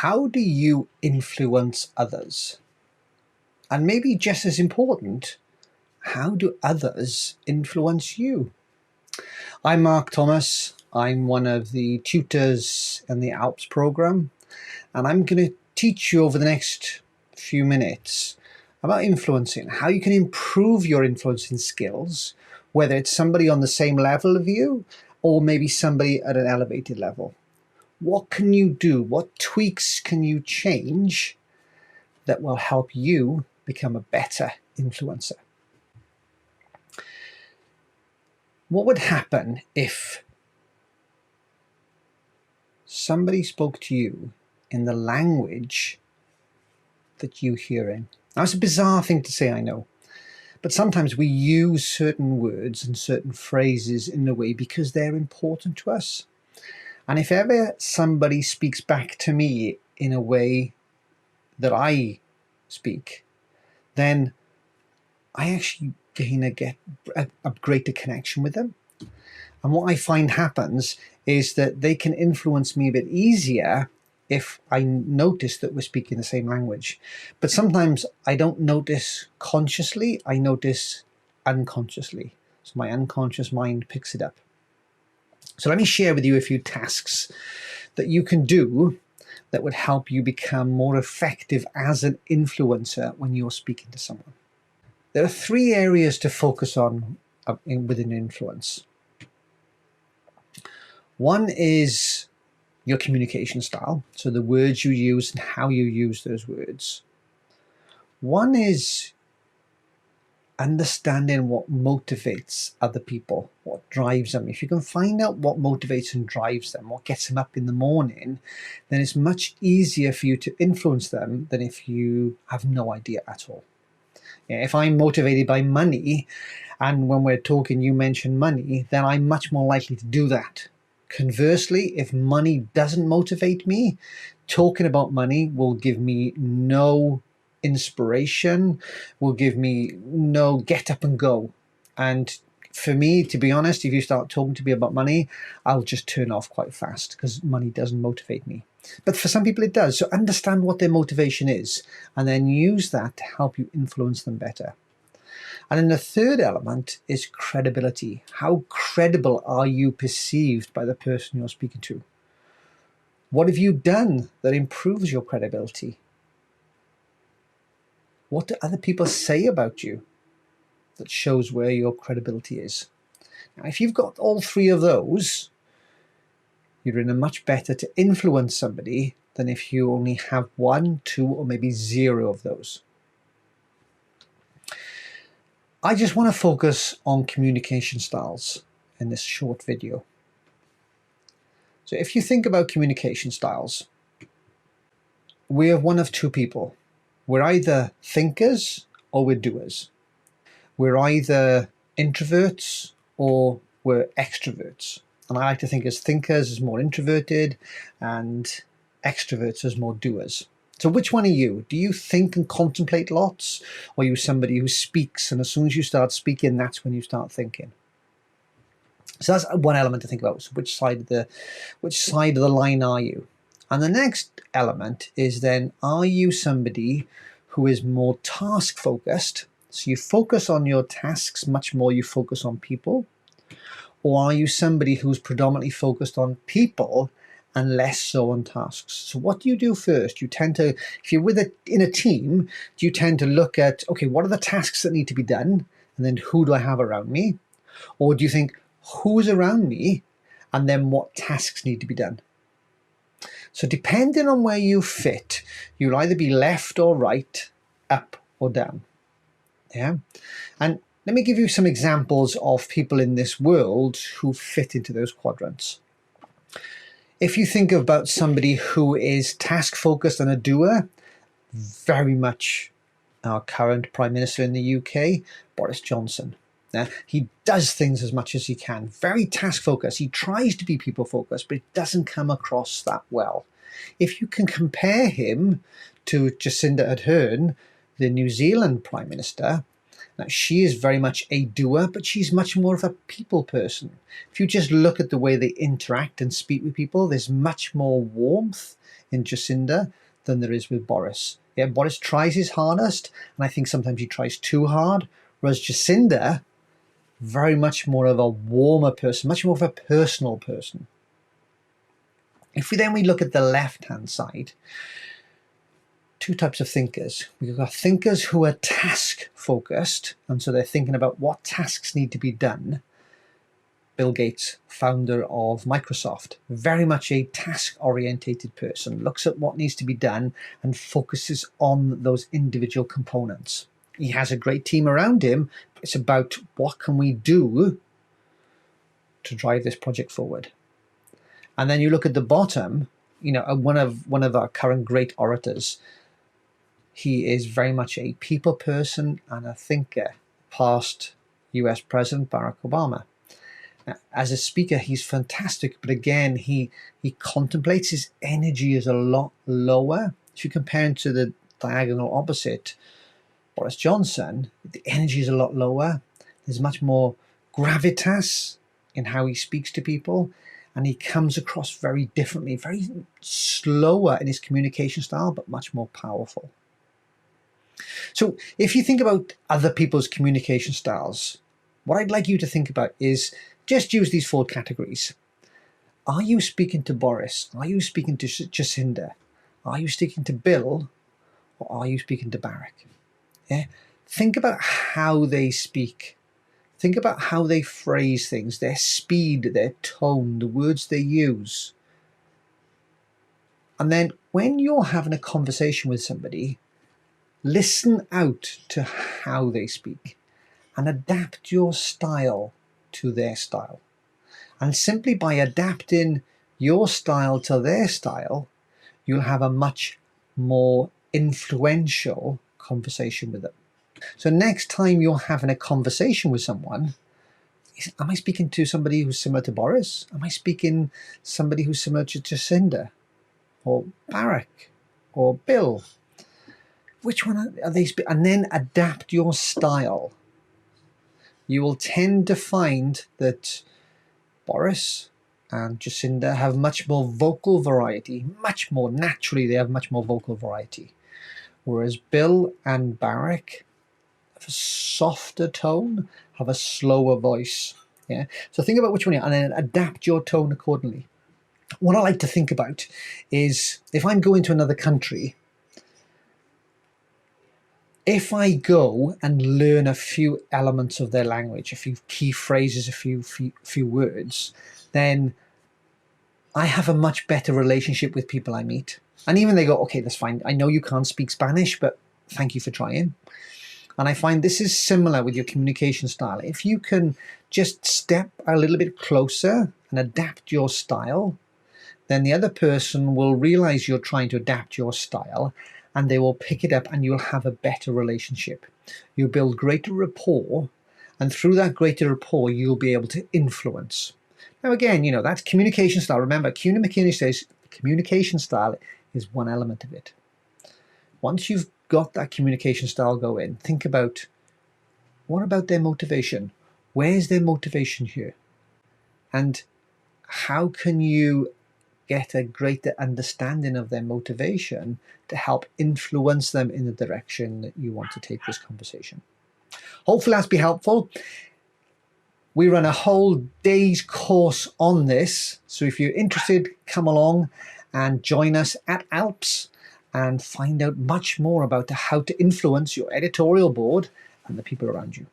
How do you influence others? And maybe just as important, how do others influence you? I'm Mark Thomas. I'm one of the tutors in the ALPS program, and I'm going to teach you over the next few minutes about influencing, how you can improve your influencing skills, whether it's somebody on the same level of you or maybe somebody at an elevated level. What can you do? What tweaks can you change that will help you become a better influencer? What would happen if somebody spoke to you in the language that you hear in? Now, it's a bizarre thing to say, I know, but sometimes we use certain words and certain phrases in a way because they're important to us. And if ever somebody speaks back to me in a way that I speak, then I actually get a greater connection with them. And what I find happens is that they can influence me a bit easier if I notice that we're speaking the same language. But sometimes I don't notice consciously, I notice unconsciously. So my unconscious mind picks it up. So let me share with you a few tasks that you can do that would help you become more effective as an influencer when you're speaking to someone. There are three areas to focus on within influence. One is your communication style, so the words you use and how you use those words. One is understanding what motivates other people, what drives them. If you can find out what motivates and drives them, what gets them up in the morning, then it's much easier for you to influence them than if you have no idea at all. If I'm motivated by money, and when we're talking you mention money, then I'm much more likely to do that. Conversely, if money doesn't motivate me, talking about money will give me no inspiration, will give me no get up and go. And for me, to be honest, if you start talking to me about money, I'll just turn off quite fast because money doesn't motivate me. But for some people it does. So understand what their motivation is and then use that to help you influence them better. And then the third element is credibility. How credible are you perceived by the person you're speaking to? What have you done that improves your credibility? What do other people say about you that shows where your credibility is? Now, if you've got all three of those, you're in a much better to influence somebody than if you only have one, two, or maybe zero of those. I just want to focus on communication styles in this short video. So if you think about communication styles, we are one of two people. We're either thinkers or we're doers. We're either introverts or we're extroverts. And I like to think as thinkers as more introverted and extroverts as more doers. So which one are you? Do you think and contemplate lots? Or are you somebody who speaks and as soon as you start speaking, that's when you start thinking? So that's one element to think about. So which side of the line are you? And the next element is then, are you somebody who is more task focused? So you focus on your tasks much more, you focus on people. Or are you somebody who's predominantly focused on people and less so on tasks? So what do you do first? You tend to, if you're in a team, do you tend to look at, okay, what are the tasks that need to be done? And then who do I have around me? Or do you think, who's around me? And then what tasks need to be done? So depending on where you fit, you'll either be left or right, up or down. Yeah. And let me give you some examples of people in this world who fit into those quadrants. If you think about somebody who is task focused and a doer, very much our current Prime Minister in the UK, Boris Johnson. Now, he does things as much as he can, very task focused. He tries to be people focused, but it doesn't come across that well. If you can compare him to Jacinda Ardern, the New Zealand Prime Minister, Now, she is very much a doer, but she's much more of a people person. If you just look at the way they interact and speak with people, there's much more warmth in Jacinda than there is with Boris. Yeah, Boris tries his hardest, and I think sometimes he tries too hard, whereas Jacinda, very much more of a warmer person, much more of a personal person. If we look at the left-hand side, two types of thinkers. We've got thinkers who are task-focused, and so they're thinking about what tasks need to be done. Bill Gates, founder of Microsoft, very much a task-orientated person, looks at what needs to be done and focuses on those individual components. He has a great team around him. It's about what can we do to drive this project forward. And then you look at the bottom, one of our current great orators. He is very much a people person and a thinker, past US President Barack Obama. As a speaker, he's fantastic, but again, he contemplates. His energy is a lot lower. If you compare him to the diagonal opposite, Boris Johnson, the energy is a lot lower. There's much more gravitas in how he speaks to people, and he comes across very differently, very slower in his communication style, but much more powerful. So if you think about other people's communication styles, what I'd like you to think about is just use these 4 categories. Are you speaking to Boris? Are you speaking to Jacinda? Are you speaking to Bill? Or are you speaking to Barack? Yeah? Think about how they speak. Think about how they phrase things, their speed, their tone, the words they use. And then when you're having a conversation with somebody, listen out to how they speak and adapt your style to their style. And simply by adapting your style to their style, you'll have a much more influential conversation with them. So next time you're having a conversation with someone, am I speaking to somebody who's similar to Boris? Am I speaking somebody who's similar to Jacinda or Barack or Bill? Which one are they? And then adapt your style. You will tend to find that Boris and Jacinda have much more vocal variety, much more naturally, they have much more vocal variety. Whereas Bill and Barack have a softer tone, have a slower voice. Yeah. So think about which one you are and then adapt your tone accordingly. What I like to think about is if I'm going to another country, if I go and learn a few elements of their language, a few key phrases, a few words, then I have a much better relationship with people I meet. And even they go, okay, that's fine. I know you can't speak Spanish, but thank you for trying. And I find this is similar with your communication style. If you can just step a little bit closer and adapt your style, then the other person will realize you're trying to adapt your style and they will pick it up and you'll have a better relationship. You'll build greater rapport, and through that greater rapport, you'll be able to influence. Now again, that's communication style. Remember, Kuhn and McKinney says communication style is one element of it. Once you've got that communication style going, think about, what about their motivation? Where's their motivation here? And how can you get a greater understanding of their motivation to help influence them in the direction that you want to take this conversation? Hopefully that's been helpful. We run a whole day's course on this, so if you're interested, come along and join us at ALPS and find out much more about how to influence your editorial board and the people around you.